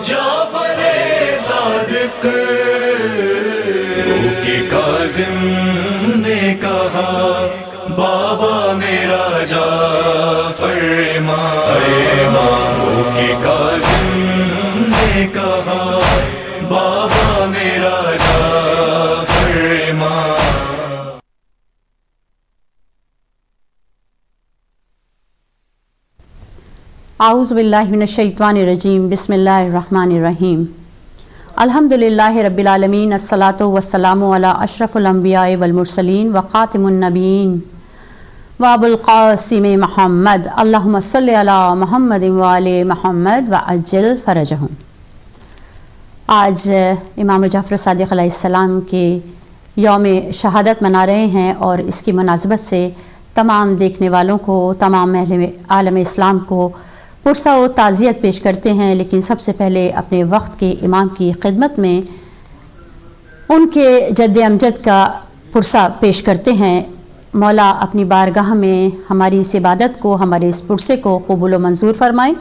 جعفر صادق رو کے کاظم نے کہا بابا میرا جعفر امام رو کے کاظم نے کہا بابا میرا جعفر امام. اعوذ باللہ من الشیطان الرجیم. بسم اللہ الرحمن الرحیم. الحمدللہ رب العالمین. الصلاۃ والسلام علی اشرف الانبیاء والمرسلین وخاتم النبیین وابو القاسم محمد. اللہم صلی علی محمد وآل محمد وعجل فرجہم. آج امام جعفر صادق علیہ السلام کے یوم شہادت منا رہے ہیں اور اس کی مناسبت سے تمام دیکھنے والوں کو، تمام اہل عالم اسلام کو پرسہ و تعزیت پیش کرتے ہیں. لیکن سب سے پہلے اپنے وقت کے امام کی خدمت میں ان کے جد امجد کا پرسہ پیش کرتے ہیں. مولا اپنی بارگاہ میں ہماری اس عبادت کو، ہمارے اس پرسے کو قبول و منظور فرمائیں.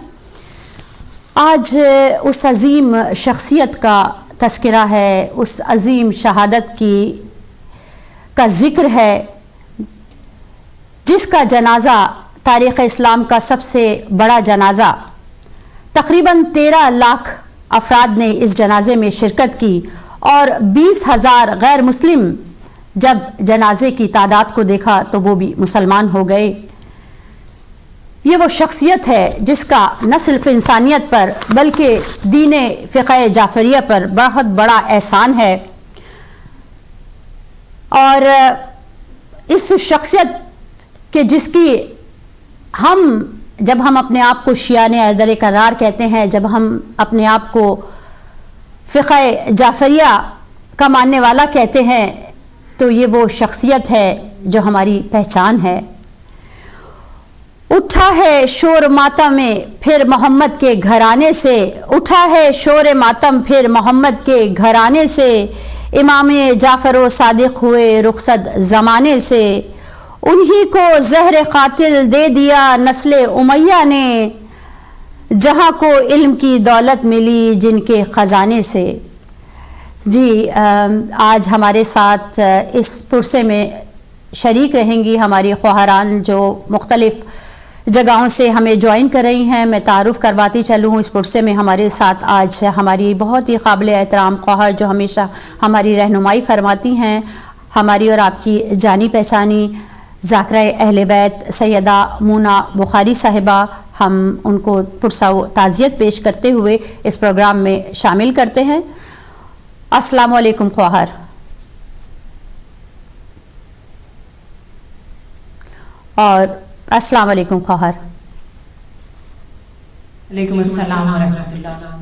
آج اس عظیم شخصیت کا تذکرہ ہے، اس عظیم شہادت کا ذکر ہے جس کا جنازہ تاریخ اسلام کا سب سے بڑا جنازہ، تقریباً 13 لاکھ افراد نے اس جنازے میں شرکت کی اور 20,000 غیر مسلم جب جنازے کی تعداد کو دیکھا تو وہ بھی مسلمان ہو گئے. یہ وہ شخصیت ہے جس کا نہ صرف انسانیت پر بلکہ دین فقہ جعفریہ پر بہت بڑا احسان ہے. اور اس شخصیت کہ جس کی جب ہم اپنے آپ کو شیعہ حیدر کرار کہتے ہیں، جب ہم اپنے آپ کو فقہ جعفریہ کا ماننے والا کہتے ہیں، تو یہ وہ شخصیت ہے جو ہماری پہچان ہے. اٹھا ہے شور ماتم میں پھر محمد کے گھرانے سے، اٹھا ہے شور ماتم پھر محمد کے گھرانے سے، امام جعفر و صادق ہوئے رخصت زمانے سے، انہی کو زہر قاتل دے دیا نسل امیہ نے، جہاں کو علم کی دولت ملی جن کے خزانے سے. جی آج ہمارے ساتھ اس پرسے میں شریک رہیں گی ہماری خواہران جو مختلف جگہوں سے ہمیں جوائن کر رہی ہیں. میں تعارف کرواتی چلوں. اس پرسے میں ہمارے ساتھ آج ہماری بہت ہی قابل احترام خواہر جو ہمیشہ ہماری رہنمائی فرماتی ہیں، ہماری اور آپ کی جانی پہچانی ذاکرہ اہل بیت سیدہ مونا بخاری صاحبہ. ہم ان کو پرسہ و تعزیت پیش کرتے ہوئے اس پروگرام میں شامل کرتے ہیں. السلام علیکم خواہر. اور السلام علیکم خواہر. وعلیکم السلام ورحمۃ اللہ.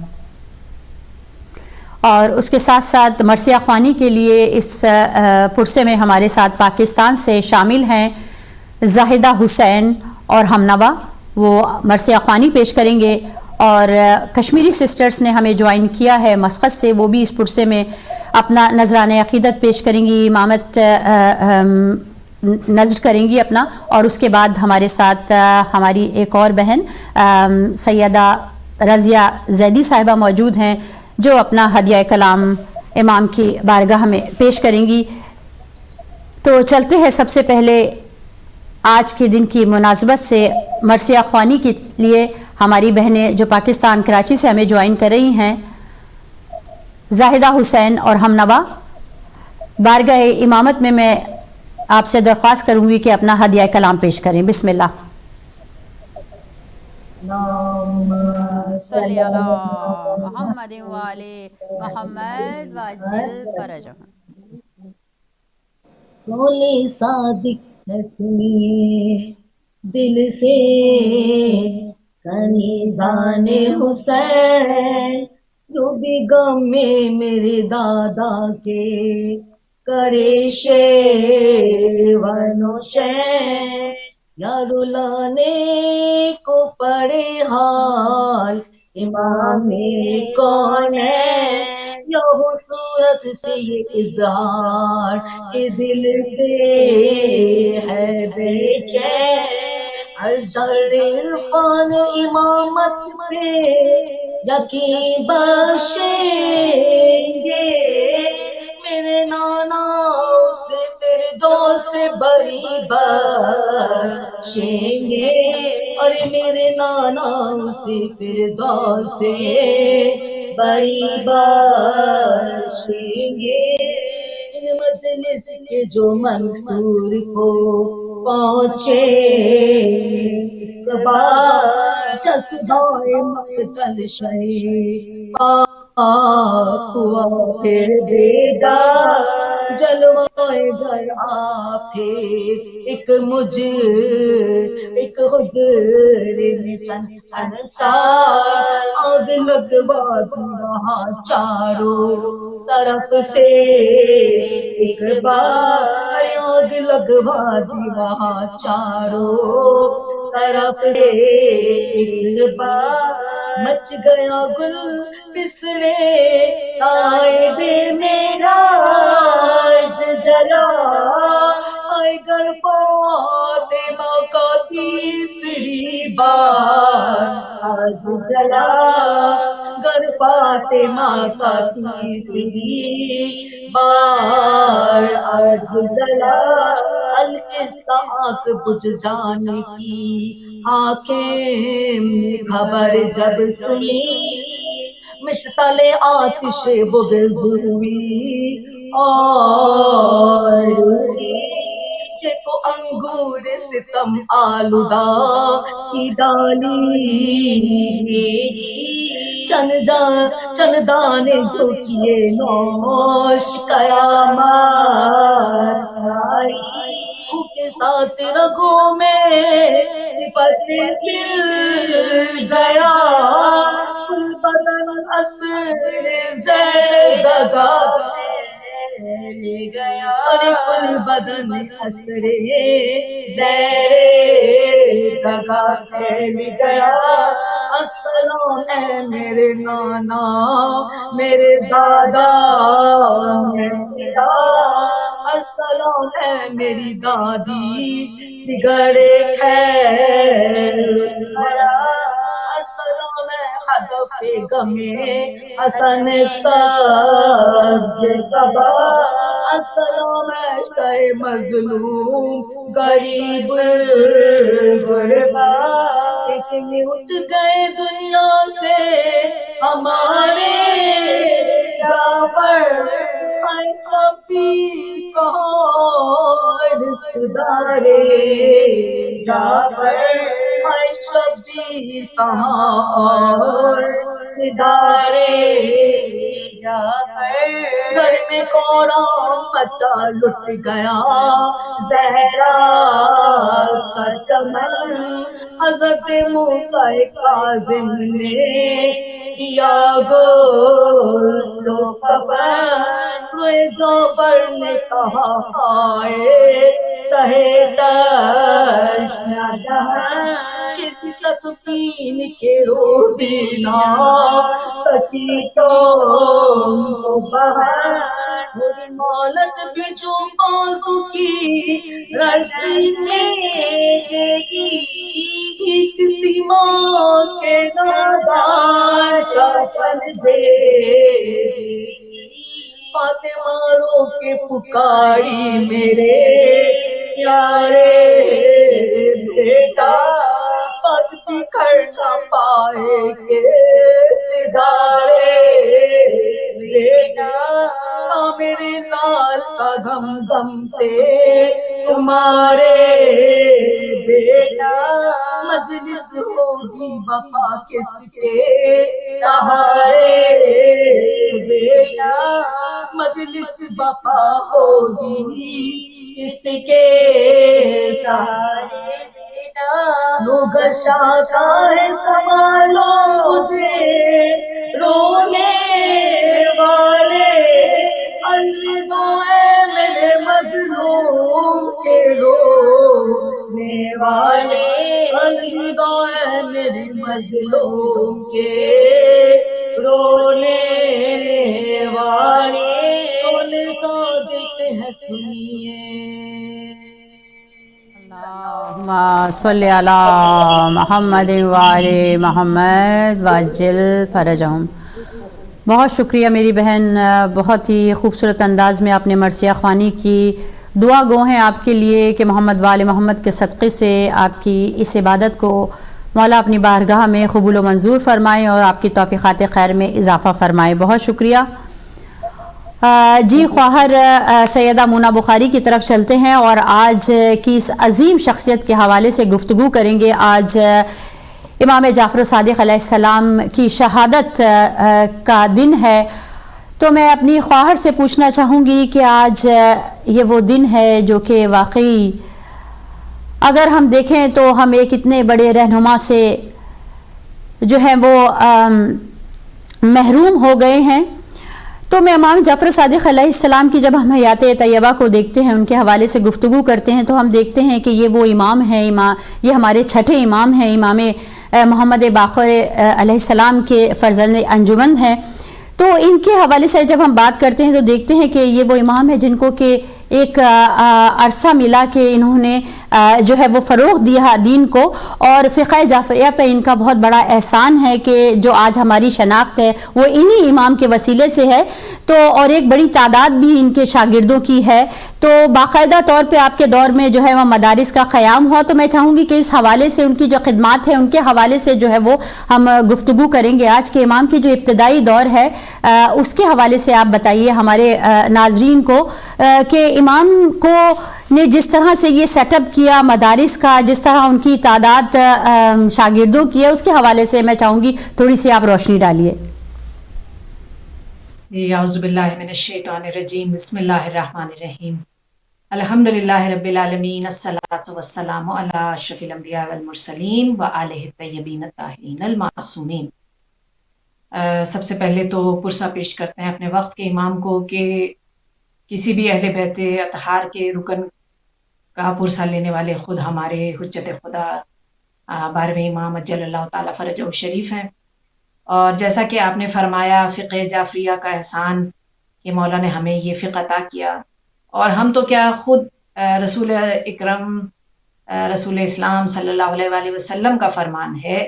اور اس کے ساتھ ساتھ مرثیہ خوانی کے لیے اس پرسے میں ہمارے ساتھ پاکستان سے شامل ہیں زاہدہ حسین اور ہمنوا. وہ مرثیہ خوانی پیش کریں گے. اور کشمیری سسٹرز نے ہمیں جوائن کیا ہے مسقط سے، وہ بھی اس پرسے میں اپنا نذرانہ عقیدت پیش کریں گی، امامت نذر کریں گی اپنا. اور اس کے بعد ہمارے ساتھ ہماری ایک اور بہن سیدہ رضیہ زیدی صاحبہ موجود ہیں جو اپنا ہدیہ کلام امام کی بارگاہ میں پیش کریں گی. تو چلتے ہیں سب سے پہلے آج کے دن کی مناسبت سے مرثیہ خوانی کے لیے ہماری بہنیں جو پاکستان کراچی سے ہمیں جوائن کر رہی ہیں، زاہدہ حسین اور ہمنوا. بارگاہ امامت میں آپ سے درخواست کروں گی کہ اپنا ہدیہ کلام پیش کریں. بسم اللہ. صلی علی محمد وآل محمد وعجل فرجہم. بولے صادق ہے سنیے دل سے کنیزان حسین، جو بھی غم میں میرے دادا کے کرے شیون و شین، یا رلانے کو پڑے حال امام کون ہے، یا ہو صورت سے یہ اظہار کہ دل پہ ہے بے چین، ہر ذرے عرفان امامت پہ یقین بخشیں گے میرے نانا سے فردوس بری بخشیں گے اور میرے نانا سے فردوس بری بخشیں گے ان مجلس کے جو منصور کو پہنچے جذبائے مقتل شہید پاک ہوا پھر بیدار جلوائے گر آپ تھے ایک حجرے میں چند انصار آگ لگوا دی وہاں چاروں طرف سے ایک بار آگ لگوا دی وہاں چاروں طرف سے ایک بار مچ گیا گل بسرے صاحب میرا جلا آئے گر فاطمہ کا تیسری بار آج جلا گر فاطمہ کا تیسری بار آج جلا القصہ آنکھ بجھ جانے کی حاکم نے خبر جب سنی مشتعل آتش بغض ہوئی اور نیچے کو انگور ستم آلودہ کی ڈالی بھیجی چند دانے جو کیے نوش قیامت آئی خو کے ساتھ رگوں میں پتے سل گیا کل بدن اثر زیر دگا لے گیا ارے کل بدن اثر زیر دگا پھیل گیا السلام اے میرے نانا میرے دادا السلام ہے میری دادی جگر خیر السلام ہے ہدف غمے حسن سبز صبا السلام ہے شے مظلوم غریب غربا لیکن اٹھ گئے دنیا سے ہمارے جعفر شفیع کون رشتہدارے جعفر شبیر کہاں اور رشتہدارے جعفر گھر میں کوڑا بچہ لٹ گیا زہرا کا چمن حضرت موسیٰ کاظم نے دیا گوشت و کفن روئے جعفر نے کہا ہائے سہے تشنہ دہن کسی تسکین کے رو بینا سکی تو بہن میری مولد بھی جو بازو کی رسی نے دیکھی کسی ماں کے نادار کا پن دے فاطمہ رو کے پکاری میرے پیارے بیٹا پگ بکھر نہ پائے کے سدھارے بیٹا تھا میرے لال کا غم غم سے تمہارے بیٹا مجلس ہوگی وفا کس کے سہارے بیٹا مجلس وفا ہوگی کس کے سہارے بیٹا لوگ شاتا ہے سنبھالو مجھے رونے والے الوداع ہے میرے مظلوم کے رونے والے الوداع ہے میرے مظلوم کے رونے والے کون صادق ہے سنیے اللہم صلی علی محمد وآل محمد وعجل فرجہم۔ بہت شکریہ میری بہن، بہت ہی خوبصورت انداز میں آپ نے مرثیہ خوانی کی۔ دعا گو ہیں آپ کے لیے کہ محمد وآل محمد کے صدقے سے آپ کی اس عبادت کو مولا اپنی بارگاہ میں قبول و منظور فرمائیں اور آپ کی توفیقات خیر میں اضافہ فرمائیں۔ بہت شکریہ۔ جی خواہر سیدہ مونا بخاری کی طرف چلتے ہیں اور آج کی اس عظیم شخصیت کے حوالے سے گفتگو کریں گے۔ آج امام جعفر صادق علیہ السلام کی شہادت کا دن ہے، تو میں اپنی خواہر سے پوچھنا چاہوں گی کہ آج یہ وہ دن ہے جو کہ واقعی اگر ہم دیکھیں تو ہم ایک اتنے بڑے رہنما سے جو ہے وہ محروم ہو گئے ہیں۔ تو میں امام جعفر صادق علیہ السلام کی جب ہم حیات طیبہ کو دیکھتے ہیں، ان کے حوالے سے گفتگو کرتے ہیں، تو ہم دیکھتے ہیں کہ یہ وہ امام ہیں، یہ ہمارے چھٹے امام ہیں، امام محمد باقر علیہ السلام کے فرزند انجمن ہیں۔ تو ان کے حوالے سے جب ہم بات کرتے ہیں تو دیکھتے ہیں کہ یہ وہ امام ہیں جن کو کہ ایک عرصہ ملا کہ انہوں نے جو ہے وہ فروغ دیا دین کو، اور فقہ جعفریہ پہ ان کا بہت بڑا احسان ہے کہ جو آج ہماری شناخت ہے وہ انہی امام کے وسیلے سے ہے۔ تو اور ایک بڑی تعداد بھی ان کے شاگردوں کی ہے۔ تو باقاعدہ طور پہ آپ کے دور میں جو ہے وہ مدارس کا قیام ہوا، تو میں چاہوں گی کہ اس حوالے سے ان کی جو خدمات ہیں ان کے حوالے سے جو ہے وہ ہم گفتگو کریں گے۔ آج کے امام کی جو ابتدائی دور ہے اس کے حوالے سے آپ بتائیے ہمارے ناظرین کو کہ امام کو نے جس طرح سے یہ سیٹ اپ کیا مدارس کا، جس طرح ان کی تعداد شاگردوں کی ہے، اس کے حوالے سے میں چاہوں گی تھوڑی سی آپ روشنی ڈالیے۔ اعوذ باللہ من الشیطان الرجیم، بسم اللہ الرحمن الرحیم، الحمد للہ رب العالمین، الصلاۃ والسلام علی اشرف الانبیاء والمرسلین وآلہ الطیبین الطاہرین المعصومین۔ سب سے پہلے تو پرسہ پیش کرتے ہیں اپنے وقت کے امام کو کہ کسی بھی اہل بیت اطہار کے رکن کا پرسہ لینے والے خود ہمارے حجت خدا 12ویں امام اجل اللہ تعالیٰ فرجہ شریف ہیں۔ اور جیسا کہ آپ نے فرمایا فقہ جعفریہ کا احسان کہ مولا نے ہمیں یہ فقہ عطا کیا، اور ہم تو کیا خود رسول اکرم رسول اسلام صلی اللہ علیہ وآلہ وسلم کا فرمان ہے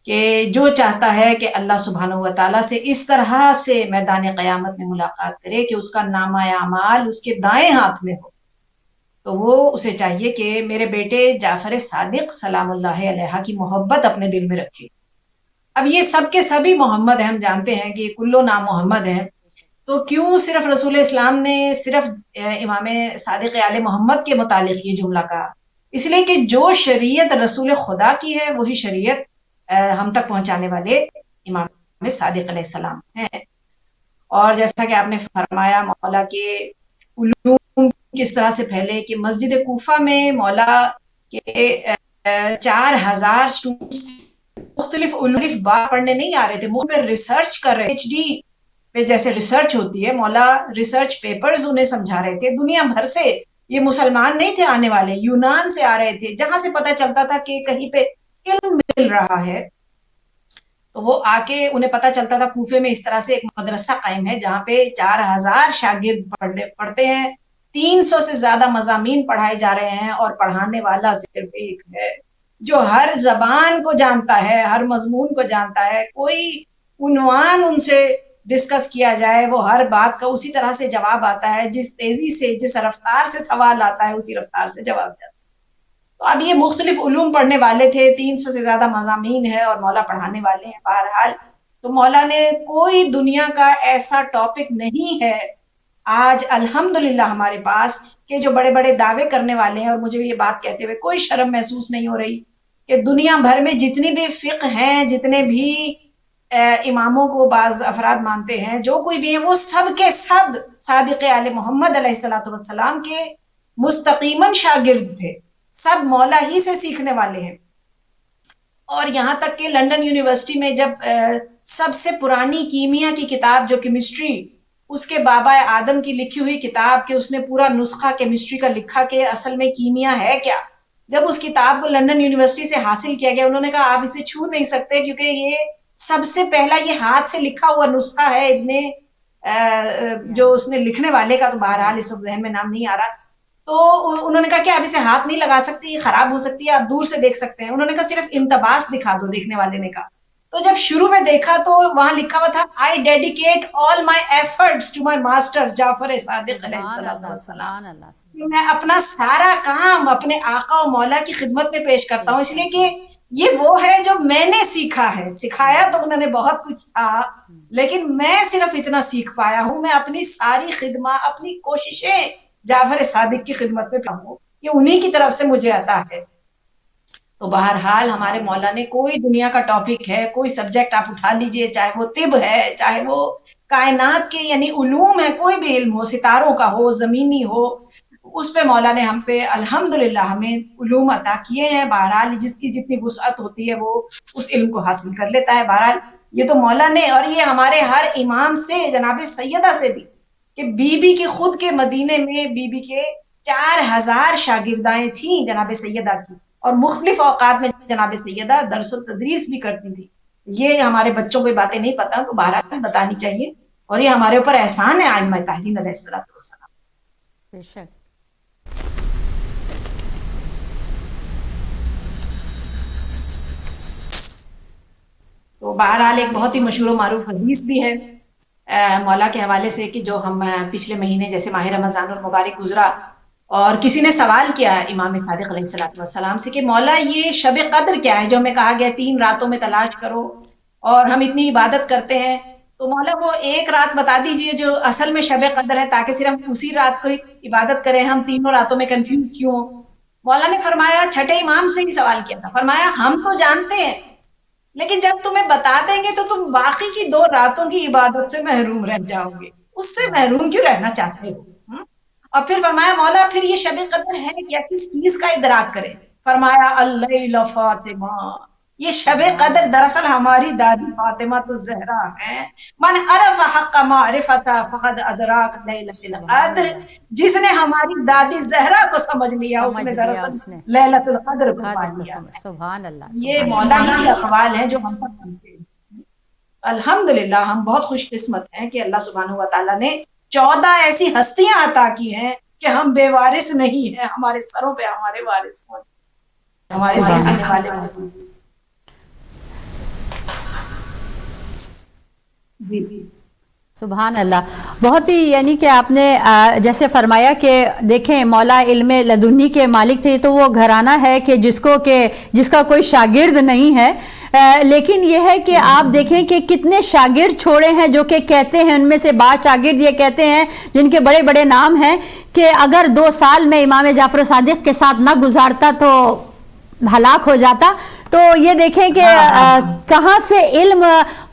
کہ جو چاہتا ہے کہ اللہ سبحانہ و تعالیٰ سے اس طرح سے میدان قیامت میں ملاقات کرے کہ اس کا نامہ اعمال اس کے دائیں ہاتھ میں ہو، تو وہ اسے چاہیے کہ میرے بیٹے جعفر صادق سلام اللہ علیہ کی محبت اپنے دل میں رکھے۔ اب یہ سب کے سبھی محمد ہیں، ہم جانتے ہیں کہ کلو نام محمد ہیں، تو کیوں صرف رسول اسلام نے صرف امام صادق آل محمد کے متعلق یہ جملہ کہا؟ اس لیے کہ جو شریعت رسول خدا کی ہے وہی شریعت ہم تک پہنچانے والے امام صادق علیہ السلام ہیں۔ اور جیسا کہ آپ نے فرمایا مولا کے علوم کس طرح سے پھیلے کہ مسجد کوفہ میں مولا کے 4000 اسٹوڈنٹس مختلف علوم بات پڑھنے نہیں آ رہے تھے، مختلف ریسرچ کر رہے، PhD پہ جیسے ریسرچ ہوتی ہے، مولا ریسرچ پیپرز انہیں سمجھا رہے تھے۔ دنیا بھر سے یہ مسلمان نہیں تھے آنے والے، یونان سے آ رہے تھے، جہاں سے پتہ چلتا تھا کہ کہیں پہ علم مل رہا ہے تو وہ آ کے انہیں پتہ چلتا تھا کوفے میں اس طرح سے ایک مدرسہ قائم ہے جہاں پہ 4000 شاگرد پڑھتے ہیں، 300 سے زیادہ مضامین پڑھائے جا رہے ہیں، اور پڑھانے والا صرف ایک ہے جو ہر زبان کو جانتا ہے، ہر مضمون کو جانتا ہے۔ کوئی عنوان ان سے ڈسکس کیا جائے وہ ہر بات کا اسی طرح سے جواب آتا ہے، جس تیزی سے جس رفتار سے سوال آتا ہے اسی رفتار سے جواب جاتا ہے۔ تو اب یہ مختلف علوم پڑھنے والے تھے، 300 سے زیادہ مضامین ہے اور مولا پڑھانے والے ہیں۔ بہرحال تو مولا نے کوئی دنیا کا ایسا ٹاپک نہیں ہے آج الحمدللہ ہمارے پاس کہ جو بڑے بڑے دعوے کرنے والے ہیں، اور مجھے یہ بات کہتے ہوئے کوئی شرم محسوس نہیں ہو رہی کہ دنیا بھر میں جتنی بھی فقہ ہیں، جتنے بھی اماموں کو بعض افراد مانتے ہیں، جو کوئی بھی ہیں، وہ سب کے سب صادق آل محمد علیہ الصلوۃ والسلام کے مستقیماً شاگرد تھے، سب مولا ہی سے سیکھنے والے ہیں۔ اور یہاں تک کہ لنڈن یونیورسٹی میں جب سب سے پرانی کیمیا کی کتاب جو کیمسٹری، اس کے بابا آدم کی لکھی ہوئی کتاب کہ اس نے پورا نسخہ کیمسٹری کا لکھا کہ اصل میں کیمیا ہے کیا، جب اس کتاب کو لنڈن یونیورسٹی سے حاصل کیا گیا، انہوں نے کہا آپ اسے چھو نہیں سکتے کیونکہ یہ سب سے پہلا یہ ہاتھ سے لکھا ہوا نسخہ ہے ابن جو اس نے لکھنے والے کا تو بہرحال اس وقت ذہن میں نام نہیں آ رہا، تو انہوں نے کہا کہ آپ اسے ہاتھ نہیں لگا سکتے، یہ خراب ہو سکتی ہے، آپ دور سے دیکھ سکتے ہیں. انہوں نے کہا صرف انتباس دکھا دو. دیکھنے والے نے کہا. تو جب شروع میں دیکھا تو وہاں لکھا ہوا تھا I dedicate all my efforts to my master Jafar Sadiq علیہ سبحان اللہ، السلام. سبحان اللہ، میں اپنا سارا کام اپنے آقا و مولا کی خدمت میں پیش کرتا ہوں، اس لیے کہ یہ وہ ہے جو میں نے سیکھا ہے. سکھایا تو انہوں نے بہت کچھ تھا، لیکن میں صرف اتنا سیکھ پایا ہوں. میں اپنی ساری خدمات، اپنی کوششیں جعفر صادق کی خدمت میں پڑھوں، یہ انہی کی طرف سے مجھے عطا ہے. تو بہرحال ہمارے مولا نے کوئی دنیا کا ٹاپک ہے، کوئی سبجیکٹ آپ اٹھا لیجئے، چاہے وہ طب ہے، چاہے وہ کائنات کے یعنی علوم ہے، کوئی بھی علم ہو، ستاروں کا ہو، زمینی ہو، اس پہ مولا نے ہم پہ الحمدللہ ہمیں علوم عطا کیے ہیں. بہرحال جس کی جتنی وسعت ہوتی ہے وہ اس علم کو حاصل کر لیتا ہے. بہرحال یہ تو مولا نے، اور یہ ہمارے ہر امام سے، جناب سیدہ سے بھی، کہ بی بی کے خود کے مدینے میں بی بی کے 4000 شاگردائیں تھیں جناب سیدہ کی، اور مختلف اوقات میں جناب سیدہ درس و تدریس بھی کرتی تھی. یہ ہمارے بچوں کو یہ باتیں نہیں پتہ، تو بہرحال بتانی چاہیے، اور یہ ہمارے اوپر احسان ہے ائمہ طاہرین علیہ السلام. بے شک. تو بہرحال ایک بہت ہی مشہور و معروف حدیث بھی ہے مولا کے حوالے سے، کہ جو ہم پچھلے مہینے جیسے ماہ رمضان المبارک گزرا، اور کسی نے سوال کیا امام صادق علیہ السلام سے کہ مولا یہ شب قدر کیا ہے جو ہمیں کہا گیا 3 راتوں میں تلاش کرو اور ہم اتنی عبادت کرتے ہیں، تو مولا وہ ایک رات بتا دیجئے جو اصل میں شب قدر ہے، تاکہ صرف اسی رات کو عبادت کریں، ہم تینوں راتوں میں کنفیوز کیوں. مولا نے فرمایا، چھٹے امام سے ہی سوال کیا تھا، فرمایا ہم تو جانتے ہیں، لیکن جب تمہیں بتا دیں گے تو تم باقی کی 2 راتوں کی عبادت سے محروم رہ جاؤ گے، اس سے محروم کیوں رہنا چاہتے ہو؟ اور پھر فرمایا مولا پھر یہ شب قدر ہے کیا، کس چیز کا ادراک کریں؟ فرمایا اللیل فاطمہ، یہ شب قدر دراصل ہماری دادی فاطمہ تو زہرا ہے. من عرف حق معرفتہ فقد ادراک لیلۃ القدر، جس نے ہماری دادی زہرا کو سمجھ لیا اس نے دراصل لیلۃ القدر کو پا لیا. سبحان اللہ. یہ مولا ہی کے اقوال ہیں جو ہم پر بنتے ہیں. الحمدللہ ہم بہت خوش قسمت ہیں کہ اللہ سبحانہ و تعالیٰ نے 14 ایسی ہستیاں عطا کی ہیں کہ ہم بے وارث نہیں ہیں، ہمارے سروں پہ ہمارے وارث موجود، ہمارے سینے والے موجود. جی سبحان اللہ. بہت ہی یعنی کہ آپ نے جیسے فرمایا کہ دیکھیں مولا علم لدنی کے مالک تھے، تو وہ گھرانہ ہے کہ جس کا کوئی شاگرد نہیں ہے، لیکن یہ ہے کہ آپ دیکھیں کہ کتنے شاگرد چھوڑے ہیں جو کہ کہتے ہیں، ان میں سے بعض شاگرد یہ کہتے ہیں جن کے بڑے بڑے نام ہیں کہ اگر 2 سال میں امام جعفر صادق کے ساتھ نہ گزارتا تو ہلاک ہو جاتا. تو یہ دیکھیں کہ کہاں سے علم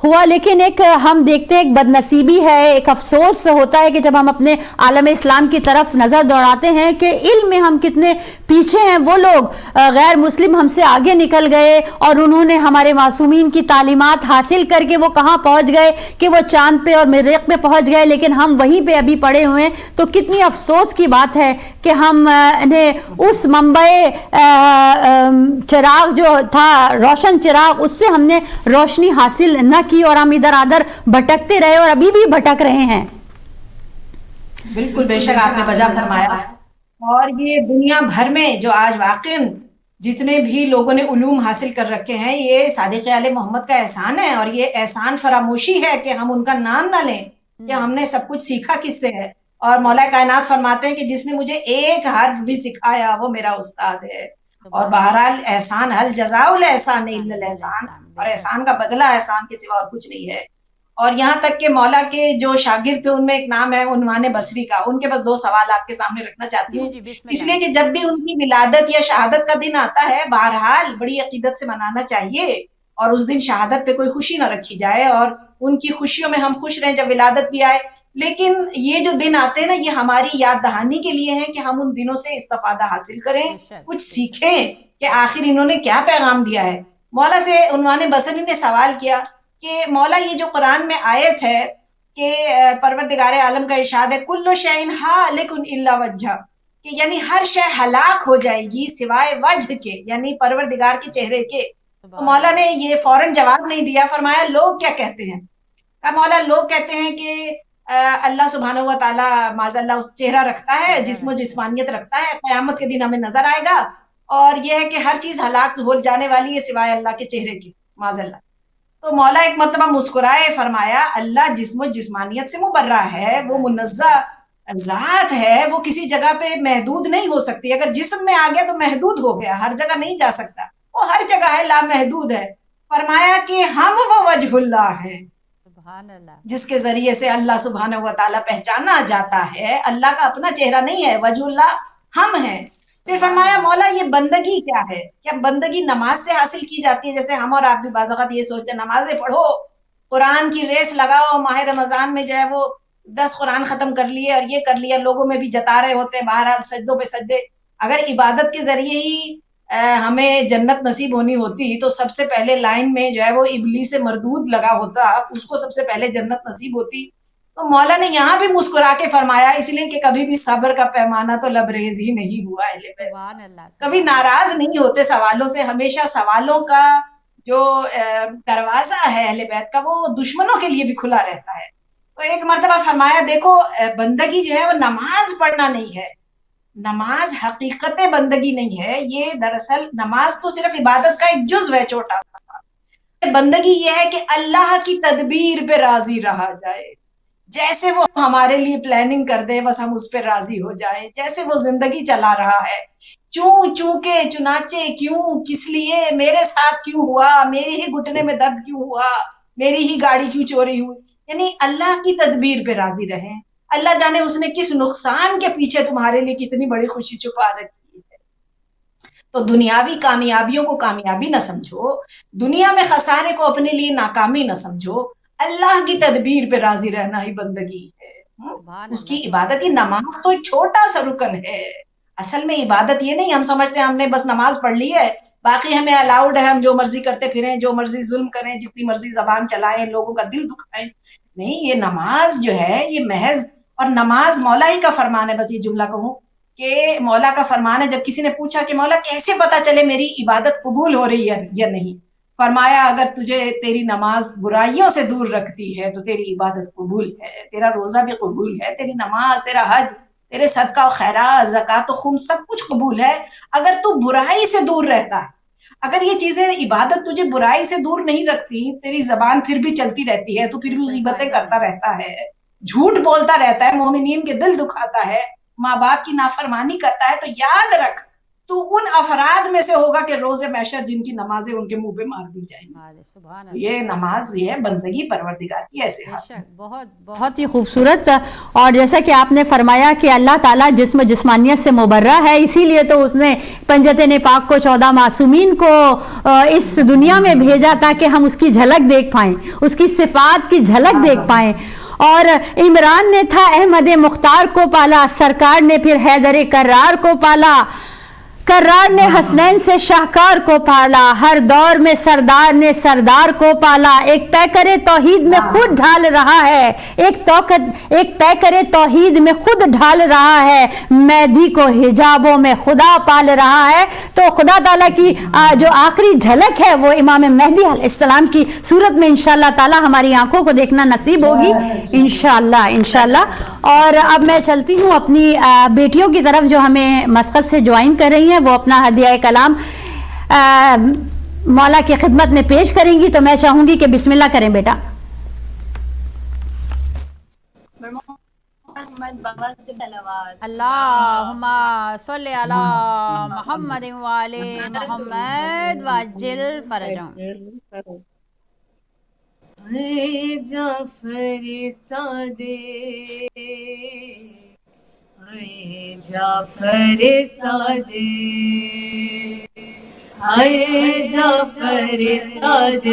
ہوا. لیکن ایک ہم دیکھتے ہیں ایک بدنصیبی ہے، ایک افسوس ہوتا ہے کہ جب ہم اپنے عالم اسلام کی طرف نظر دوڑاتے ہیں کہ علم میں ہم کتنے پیچھے ہیں. وہ لوگ غیر مسلم ہم سے آگے نکل گئے اور انہوں نے ہمارے معصومین کی تعلیمات حاصل کر کے وہ کہاں پہنچ گئے کہ وہ چاند پہ اور مریخ پہ پہنچ گئے، لیکن ہم وہیں پہ ابھی پڑے ہوئے ہیں. تو کتنی افسوس کی بات ہے کہ ہم نے اس منبع چراغ جو تھا، روشن چراغ، اس سے ہم نے روشنی حاصل نہ کی اور ہم ادھر ادھر بھٹکتے رہے اور ابھی بھی بھٹک رہے ہیں. بالکل بے شک آپ نے بجا فرمایا. اور یہ دنیا بھر میں جو آج واقعاً جتنے بھی لوگوں نے علوم حاصل کر رکھے ہیں، یہ صادق آل محمد کا احسان ہے، اور یہ احسان فراموشی ہے کہ ہم ان کا نام نہ لیں کہ ہم نے سب کچھ سیکھا کس سے ہے. اور مولا کائنات فرماتے ہیں کہ جس نے مجھے ایک حرف بھی سکھایا وہ میرا استاد ہے. اور بہرحال احسان حل جزاء الاحسان الا الاحسان، اور احسان کا بدلہ احسان کے سوا اور کچھ نہیں ہے. اور یہاں تک کہ مولا کے جو شاگرد تھے ان میں ایک نام ہے عنوان بصری کا. ان کے بس 2 سوال آپ کے سامنے رکھنا چاہتی ہوں، اس لیے کہ جب بھی ان کی ولادت یا شہادت کا دن آتا ہے بہرحال بڑی عقیدت سے منانا چاہیے، اور اس دن شہادت پہ کوئی خوشی نہ رکھی جائے، اور ان کی خوشیوں میں ہم خوش رہیں جب ولادت بھی آئے. لیکن یہ جو دن آتے ہیں نا، یہ ہماری یاد دہانی کے لیے ہیں کہ ہم ان دنوں سے استفادہ حاصل کریں، کچھ سیکھیں کہ آخر انہوں نے کیا پیغام دیا ہے. مولا سے عنوان بصری نے سوال کیا کہ مولا یہ جو قرآن میں آیت ہے کہ پروردگار عالم کا ارشاد ہے کل شیء ہالک الا وجہ، کہ یعنی ہر شے ہلاک ہو جائے گی سوائے وجہ کے، یعنی پروردگار کے چہرے کے. تو مولا نے یہ فوراً جواب نہیں دیا، فرمایا لوگ کیا کہتے ہیں. مولا لوگ کہتے ہیں کہ اللہ سبحانہ و تعالیٰ معاذ اللہ اس چہرہ رکھتا ہے، جسم و جسمانیت رکھتا ہے، قیامت کے دن ہمیں نظر آئے گا، اور یہ ہے کہ ہر چیز ہلاک ہو جانے والی ہے سوائے اللہ کے چہرے کی معاذ اللہ۔ تو مولا ایک مرتبہ مسکرائے، فرمایا اللہ جسم و جسمانیت سے مبرہ ہے، وہ منزہ ذات ہے، وہ کسی جگہ پہ محدود نہیں ہو سکتی، اگر جسم میں آ گیا تو محدود ہو گیا، ہر جگہ نہیں جا سکتا، وہ ہر جگہ ہے، لامحدود ہے۔ فرمایا کہ ہم وہ وجہ اللہ ہیں سبحان اللہ، جس کے ذریعے سے اللہ سبحانہ و تعالیٰ پہچانا جاتا ہے، اللہ کا اپنا چہرہ نہیں ہے، وجہ اللہ ہم ہیں۔ پھر فرمایا مولا یہ بندگی کیا ہے؟ کیا بندگی نماز سے حاصل کی جاتی ہے؟ جیسے ہم اور آپ بھی بعض اوقات یہ سوچتے ہیں نمازیں پڑھو، قرآن کی ریس لگاؤ، ماہ رمضان میں جو ہے وہ 10 قرآن ختم کر لیے اور یہ کر لیا، لوگوں میں بھی جتا رہے ہوتے ہیں، بہرحال سجدوں پہ سجدے۔ اگر عبادت کے ذریعے ہی ہمیں جنت نصیب ہونی ہوتی تو سب سے پہلے لائن میں جو ہے وہ ابلیس مردود لگا ہوتا، اس کو سب سے پہلے جنت نصیب ہوتی۔ تو مولا نے یہاں بھی مسکرا کے فرمایا، اس لیے کہ کبھی بھی صبر کا پیمانہ تو لبریز ہی نہیں ہوا اہل بیت، سبحان اللہ، کبھی ناراض نہیں ہوتے سوالوں سے، ہمیشہ سوالوں کا جو دروازہ ہے اہل بیت کا وہ دشمنوں کے لیے بھی کھلا رہتا ہے۔ تو ایک مرتبہ فرمایا دیکھو بندگی جو ہے وہ نماز پڑھنا نہیں ہے، نماز حقیقت بندگی نہیں ہے، یہ دراصل نماز تو صرف عبادت کا ایک جزو ہے چھوٹا سا، بندگی یہ ہے کہ اللہ کی تدبیر پہ راضی رہا جائے، جیسے وہ ہمارے لیے پلاننگ کر دے بس ہم اس پہ راضی ہو جائیں، جیسے وہ زندگی چلا رہا ہے، چوں کے چنانچہ کیوں، کس لیے، میرے ساتھ کیوں ہوا، میری ہی گھٹنے میں درد کیوں ہوا، میری ہی گاڑی کیوں چوری ہوئی، یعنی اللہ کی تدبیر پہ راضی رہیں، اللہ جانے اس نے کس نقصان کے پیچھے تمہارے لیے کتنی بڑی خوشی چھپا رکھی ہے۔ تو دنیاوی کامیابیوں کو کامیابی نہ سمجھو، دنیا میں خسارے کو اپنے لیے ناکامی نہ سمجھو، اللہ کی تدبیر پہ راضی رہنا ہی بندگی ہے۔ اس کی عبادت، یہ نماز تو ایک چھوٹا سا رکن ہے، اصل میں عبادت یہ نہیں ہم سمجھتے ہیں ہم نے بس نماز پڑھ لی ہے باقی ہمیں الاؤڈ ہے، ہم جو مرضی کرتے پھریں، جو مرضی ظلم کریں، جتنی مرضی زبان چلائیں، لوگوں کا دل دکھائیں، نہیں، یہ نماز جو ہے یہ محض، اور نماز مولا ہی کا فرمان ہے، بس یہ جملہ کہوں کہ مولا کا فرمان ہے، جب کسی نے پوچھا کہ مولا کیسے پتا چلے میری عبادت قبول ہو رہی ہے یا نہیں، فرمایا اگر تجھے تیری نماز برائیوں سے دور رکھتی ہے تو تیری عبادت قبول ہے، تیرا روزہ بھی قبول ہے، تیری نماز، تیرا حج، تیرے صدقہ و خیرات، زکوٰۃ و خم سب کچھ قبول ہے، اگر تو برائی سے دور رہتا ہے، اگر یہ چیزیں عبادت تجھے برائی سے دور نہیں رکھتی، تیری زبان پھر بھی چلتی رہتی ہے، تو پھر بھی غیبتیں کرتا رہتا ہے، جھوٹ بولتا رہتا ہے، مومنین کے دل دکھاتا ہے، ماں باپ کی نافرمانی کرتا ہے، تو یاد رکھ تو ان افراد میں سے ہوگا کہ روز محشر جن کی نمازیں ان کے منہ پہ مار دی جائیں گی۔ یہ نماز یہ ہے بندگی پروردگار کی ایسے حاصل۔ بہت بہت ہی خوبصورت، اور جیسا کہ آپ نے فرمایا کہ اللہ تعالیٰ جسم و جسمانیت سے مبرہ ہے، اسی لیے تو اس نے پنجتِ پاک کو 14 معصومین کو اس دنیا میں بھیجا تاکہ ہم اس کی جھلک دیکھ پائیں، اس کی صفات کی جھلک دیکھ پائیں۔ اور عمران نے تھا احمد مختار کو پالا، سرکار نے پھر حیدر کرار کو پالا، کرار نے حسنین سے شاہکار کو پالا، ہر دور میں سردار نے سردار کو پالا، ایک پیکر توحید میں خود ڈھال رہا ہے، ایک پیکر توحید میں خود ڈھال رہا ہے، مہدی کو حجابوں میں خدا پال رہا ہے۔ تو خدا تعالیٰ کی جو آخری جھلک ہے وہ امام مہدی علیہ السلام کی صورت میں انشاءاللہ تعالیٰ ہماری آنکھوں کو دیکھنا نصیب ہوگی انشاءاللہ۔ اور اب میں چلتی ہوں اپنی بیٹیوں کی طرف جو ہمیں مسقط سے جوائن کر رہی ہیں، وہ اپنا ہدیہ کلام مولا کی خدمت میں پیش کریں گی، تو میں چاہوں گی کہ بسم اللہ کریں بیٹا۔ اللہم صلی علی محمد وآل محمد وعجل فرجہم۔ اے جعفر صادق، اے جعفر صادق، اے جعفر صادق،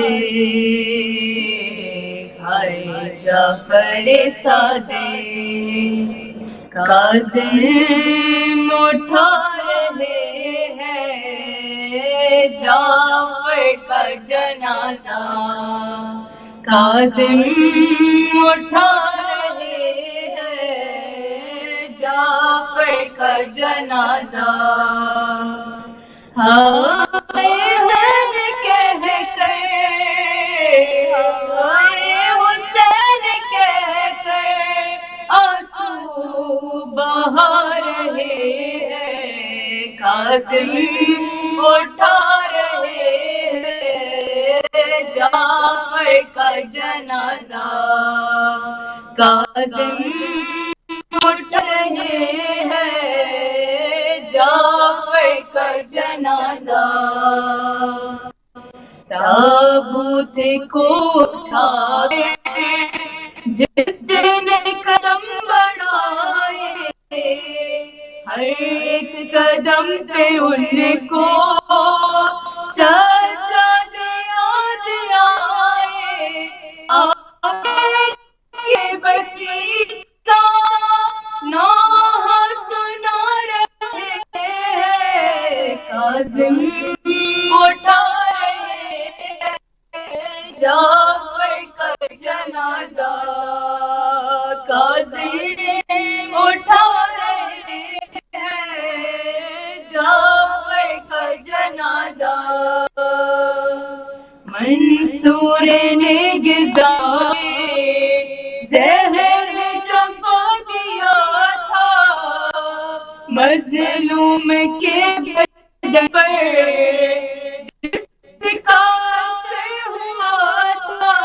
اے جعفر صادق، کاظم اٹھا رہے ہیں جعفر کا جنازہ، کاظم اٹھا رہے ہیں جعفر کا جنازہ، ہائے حسین کہہ کر، ہائے حسین کہہ کر کاظم اٹھا رہے ہیں جعفر کا جنازہ، کاظم اٹھ رہے ہیں جعفر کا جنازہ، تابوت کو اٹھا جتنے قدم بڑھائے، ہر ایک قدم پہ ان کو سجاد یاد آئے، یہ بسی کا نوحہ سنا رہے ہیں، کاظم اٹھا رہے ہیں جعفر کا جنازہ، کاظم اٹھا رہے ہیں جعفر کا جنازہ، منصور نے غذائے زہر جفا دیا تھا، مظلوم کے بدن پر جس کا اثر ہوا تھا،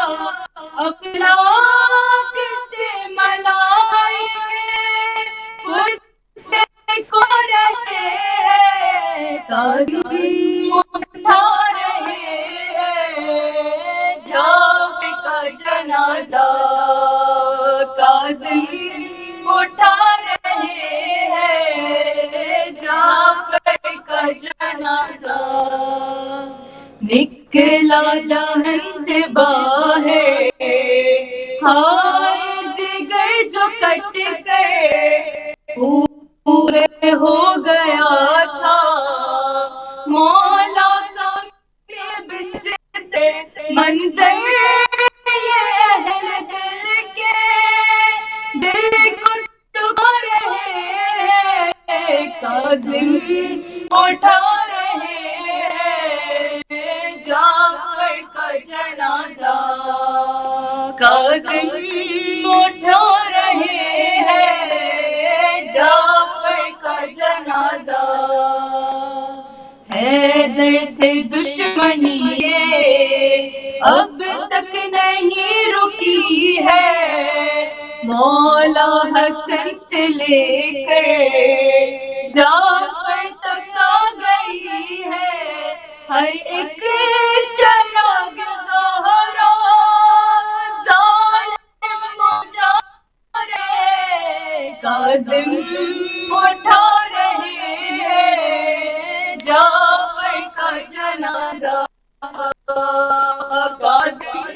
افلاک سے ملائے اس سے کو رہے ہیں، کاظم اٹھا رہے ہیں جعفر کا جنازہ، کاظم اٹھا رہے ہیں جعفر کا جنازہ، نکلا دہن سے باہر ہائے جگر جو کٹ کر پورے ہو گیا تھا، مولا کا بستر منظر یہ اہل دل کے دل کو ٹکا رہے ہیں، کاظم اٹھا رہے ہیں جعفر کا جنازہ، کاظم اٹھا رہے ہیں جعفر کا جنازہ، حیدر سے دشمنی اب تک نہیں رکی ہے، مولا حسن سے لے کر جعفر تک آ گئی ہے، ہر ایک چراغ زہرا ظالم بجھا رہے، کاظم اٹھا رہے ہیں جعفر کا جنازہ، کاظم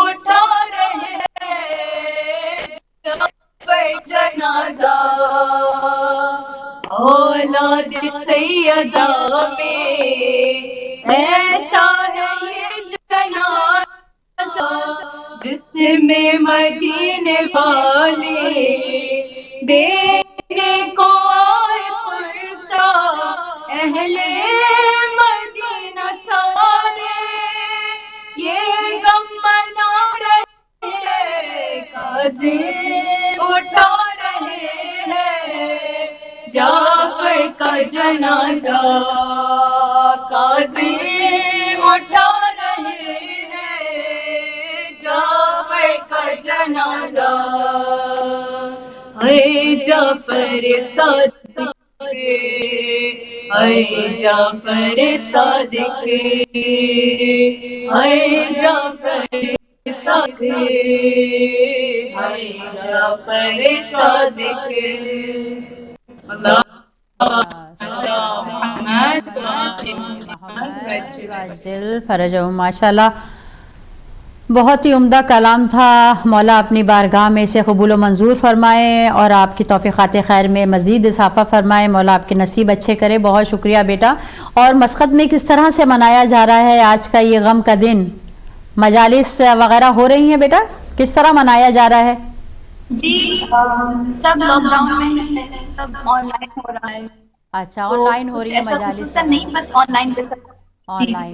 اٹھا رہے ہیں جعفر جنازہ، اولاد سیدہ میں ایسا ہے یہ جنازہ، جس میں مدینے والے دینے کو آئے پرسا، اہل مدینہ سارے یہ غم منا رہے ہیں، کاظم اٹھا رہے ہیں جعفر کا جنازہ، کاظم اٹھا رہے ہیں جعفر کا جنازہ، اے جعفر صادق، اے جعفر صادق، اے جعفر صادق، اے جعفر صادق، اللہ عاجل فرجہ، ماشاء اللہ بہت ہی عمدہ کلام تھا۔ مولا اپنی بارگاہ میں اسے قبول و منظور فرمائے اور آپ کی توفیقات خیر میں مزید اضافہ فرمائے، مولا آپ کے نصیب اچھے کرے۔ بہت شکریہ بیٹا۔ اور مسقط میں کس طرح سے منایا جا رہا ہے آج کا یہ غم کا دن؟ مجالس وغیرہ ہو رہی ہیں بیٹا؟ کس طرح منایا جا رہا ہے؟ جی سب لاک ڈاؤن میں ہے، سب آن لائن ہو رہا ہے۔ اچھا آن لائن ہو رہی ہے مجالس؟ خصوصاً نہیں، بس آن لائن پہ سب آن لائن۔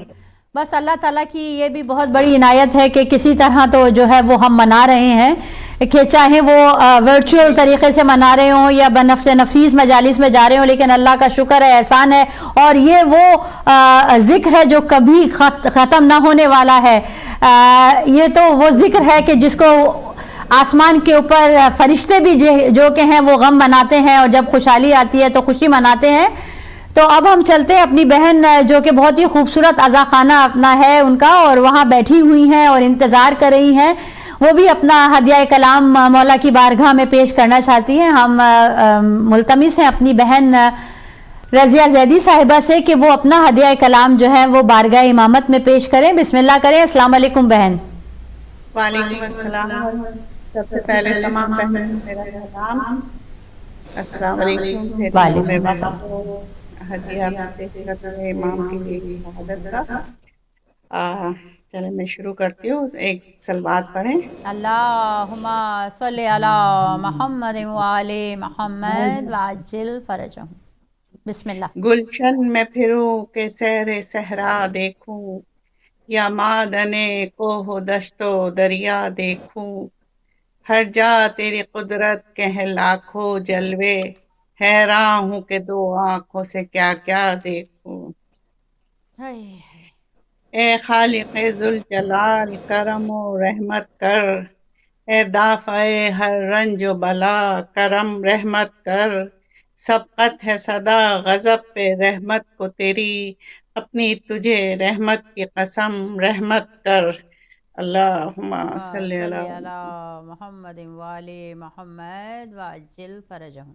بس اللہ تعالیٰ کی یہ بھی بہت بڑی عنایت ہے کہ کسی طرح تو جو ہے وہ ہم منا رہے ہیں، کہ چاہے وہ ورچوئل طریقے سے منا رہے ہوں یا بنفس نفیس مجالس میں جا رہے ہوں، لیکن اللہ کا شکر ہے، احسان ہے، اور یہ وہ ذکر ہے جو کبھی ختم نہ ہونے والا ہے. یہ تو وہ ذکر ہے کہ جس کو آسمان کے اوپر فرشتے بھی جو کہ ہیں وہ غم مناتے ہیں، اور جب خوشحالی آتی ہے تو خوشی مناتے ہیں. تو اب ہم چلتے ہیں اپنی بہن جو کہ بہت ہی خوبصورت عزا خانہ اپنا ہے ان کا، اور وہاں بیٹھی ہوئی ہیں اور انتظار کر رہی ہیں، وہ بھی اپنا ہدیہ کلام مولا کی بارگاہ میں پیش کرنا چاہتی ہیں. ہم ملتمس ہیں اپنی بہن رضیہ زیدی صاحبہ سے کہ وہ اپنا ہدیہ کلام جو ہے وہ بارگاہ امامت میں پیش کریں. بسم اللہ کریں. السلام علیکم بہن. وعلیکم السلام. سب سے پہلے تمام بہنوں کو میرا سلام. السلام علیکم. وعلیکم میں السلام. وقت کو ہدیہ پیش کرتے ہیں امام کی شہادت کا. چلیں میں شروع کرتی ہوں. ایک صلوات پڑھیں. اللہم صلی علی محمد وآل محمد وعجل فرجہم. بسم اللہ. گلشن میں پھروں کہ سیر صحرا دیکھوں، یا معدن کوہ و دشت و دریا دیکھوں. ہر جا تیری قدرت کے ہیں لاکھوں جلوے، حیراں ہوں کہ دو آنکھوں سے کیا کیا دیکھوں. اے خالق ذوالجلال کرم و رحمت کر، اے دافع ہر رنج و بلا کرم رحمت کر. سبقت ہے صدا غضب پہ رحمت کو تیری، اپنی تجھے رحمت کی قسم رحمت کر. اللہم صلی صلی اللہ. علی محمد وآل محمد وعجل فرجہم.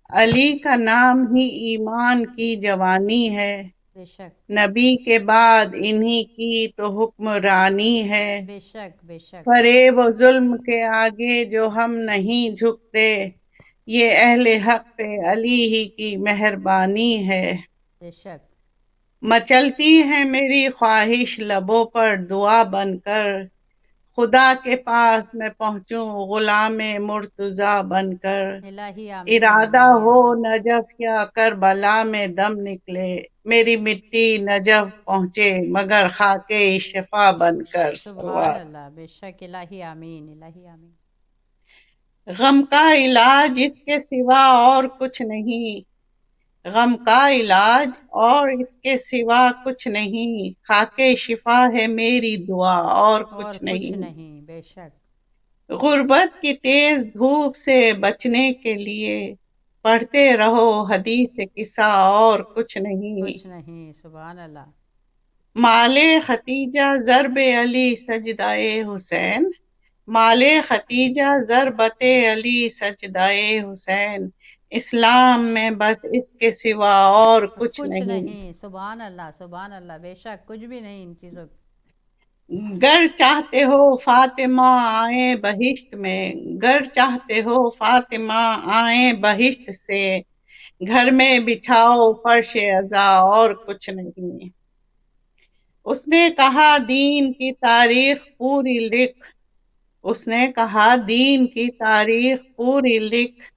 علی کا نام ہی ایمان کی جوانی ہے، بے شک نبی کے بعد انہی کی تو حکمرانی ہے. بے شک بے شک فریب و ظلم کے آگے جو ہم نہیں جھکتے، یہ اہل حق پہ علی ہی کی مہربانی ہے. بے شک مچلتی ہے میری خواہش لبوں پر دعا بن کر، خدا کے پاس میں پہنچوں غلام مرتضیٰ بن کر. الہی آمین. ارادہ الہی ہو آمین. نجف یا کربلا میں دم نکلے، میری مٹی نجف پہنچے مگر خاکے شفا بن کر. سبحان اللہ. بے شک. الہی آمین. الہی آمین. غم کا علاج اس کے سوا اور کچھ نہیں، غم کا علاج اور اس کے سوا کچھ نہیں. خاکے شفا ہے میری دعا اور کچھ نہیں. بے شک. غربت کی تیز دھوپ سے بچنے کے لیے پڑھتے رہو حدیث قصہ اور کچھ نہیں. کچھ نہیں. سبحان اللہ. مال ختیجہ ضرب علی سجدائے حسین، مال ختیجہ ضربت علی سجدائے حسین. اسلام میں بس اس کے سوا اور کچھ نہیں. سبحان اللہ. سبحان اللہ. بے شک. کچھ بھی نہیں ان چیزوں. گر چاہتے ہو فاطمہ آئیں بہشت میں، گر چاہتے ہو فاطمہ آئیں بہشت سے، گھر میں بچھاؤ فرش عزا اور کچھ نہیں. اس نے کہا دین کی تاریخ پوری لکھ، اس نے کہا دین کی تاریخ پوری لکھ،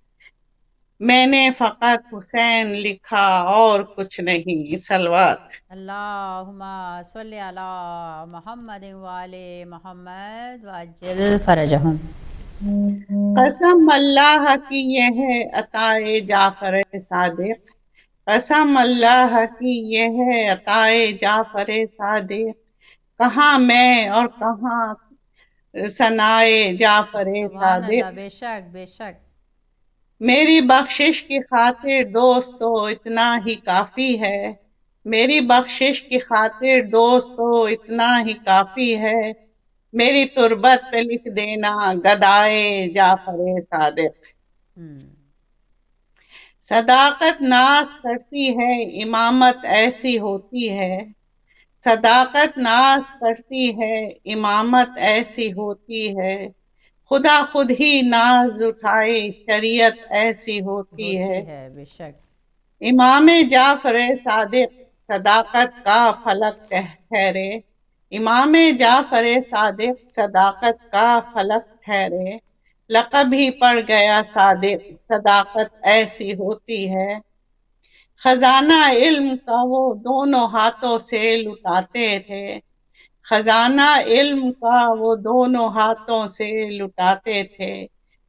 میں نے فقط حسین لکھا اور کچھ نہیں. صلوات. اللہم صلی علی محمد وآل محمد وعجل فرجہم. قسم اللہ کی یہ ہے عطائے جعفر صادق، قسم اللہ کی یہ ہے عطائے جعفر صادق. کہاں میں اور کہاں ثنائے جعفر سبحان اللہ. صادق. بے شک. بے شک. میری بخشش کی خاطر دوستو اتنا ہی کافی ہے، میری بخشش کی خاطر دوستو اتنا ہی کافی ہے. میری تربت پہ لکھ دینا گدائے جعفر صادق. صداقت ناز کرتی ہے امامت ایسی ہوتی ہے، صداقت ناز کرتی ہے امامت ایسی ہوتی ہے. خدا خود ہی ناز اٹھائے شریعت ایسی ہوتی ہے. بے شک. امام جعفر صادق صداقت کا فلک ٹھہرے، امام جعفر صادق صداقت کا فلک ٹھہرے. لقب ہی پڑ گیا صادق صداقت ایسی ہوتی ہے. خزانہ علم کا وہ دونوں ہاتھوں سے لٹاتے تھے، خزانہ علم کا وہ دونوں ہاتھوں سے لٹاتے تھے.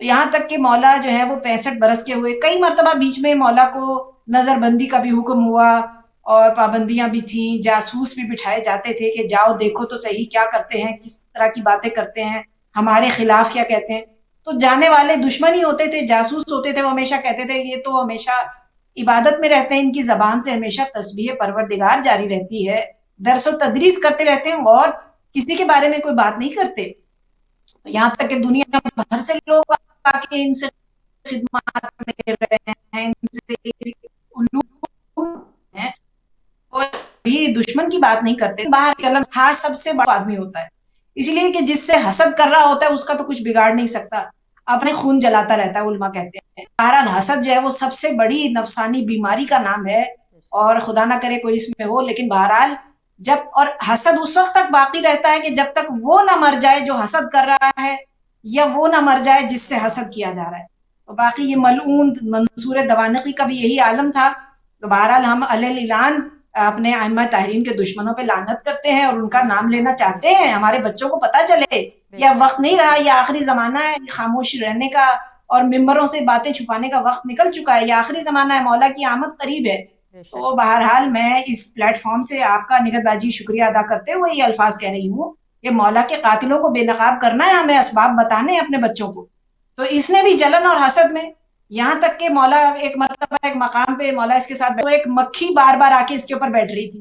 تو یہاں تک کہ مولا جو ہے وہ 65 برس کے ہوئے. کئی مرتبہ بیچ میں مولا کو نظر بندی کا بھی حکم ہوا اور پابندیاں بھی تھیں، جاسوس بھی بٹھائے جاتے تھے کہ جاؤ دیکھو تو صحیح کیا کرتے ہیں، کس طرح کی باتیں کرتے ہیں، ہمارے خلاف کیا کہتے ہیں. تو جانے والے دشمن ہی ہوتے تھے، جاسوس ہوتے تھے، وہ ہمیشہ کہتے تھے یہ تو ہمیشہ عبادت میں رہتے ہیں، ان کی زبان سے ہمیشہ تسبیح پروردگار جاری رہتی ہے، درس و تدریس کرتے رہتے ہیں اور کسی کے بارے میں کوئی بات نہیں کرتے. یہاں تک کہ دنیا بھر سے لوگ آ کے ان سے خدمات لے رہے ہیں، ان سے علوم ہیں، کوئی دشمن کی بات نہیں کرتے. باہر خاص سب سے بڑا آدمی ہوتا ہے، اسی لیے کہ جس سے حسد کر رہا ہوتا ہے اس کا تو کچھ بگاڑ نہیں سکتا، اپنے خون جلاتا رہتا ہے، علماء کہتے ہیں. بہرحال حسد جو ہے وہ سب سے بڑی نفسانی بیماری کا نام ہے، اور خدا نہ کرے کوئی اس میں ہو. لیکن بہرحال جب، اور حسد اس وقت تک باقی رہتا ہے کہ جب تک وہ نہ مر جائے جو حسد کر رہا ہے، یا وہ نہ مر جائے جس سے حسد کیا جا رہا ہے. تو باقی یہ ملعون منصور دوانقی کا بھی یہی عالم تھا. تو بہرحال ہم اعلان اپنے ائمہ طاہرین کے دشمنوں پہ لعنت کرتے ہیں اور ان کا نام لینا چاہتے ہیں. ہمارے بچوں کو پتا چلے یہ وقت نہیں رہا، یہ آخری زمانہ ہے، خاموش رہنے کا اور ممبروں سے باتیں چھپانے کا وقت نکل چکا ہے، یہ آخری زمانہ ہے، مولا کی آمد قریب ہے. تو بہرحال میں اس پلیٹ فارم سے آپ کا نگہت باجی شکریہ ادا کرتے ہوئے یہ الفاظ کہہ رہی ہوں کہ مولا کے قاتلوں کو بے نقاب کرنا ہے، ہمیں اسباب بتانے ہیں اپنے بچوں کو. تو اس نے بھی جلن اور حسد میں، یہاں تک کہ مولا ایک مرتبہ ایک مقام پہ مولا اس کے ساتھ تو ایک مکھی بار بار آ کے اس کے اوپر بیٹھ رہی تھی،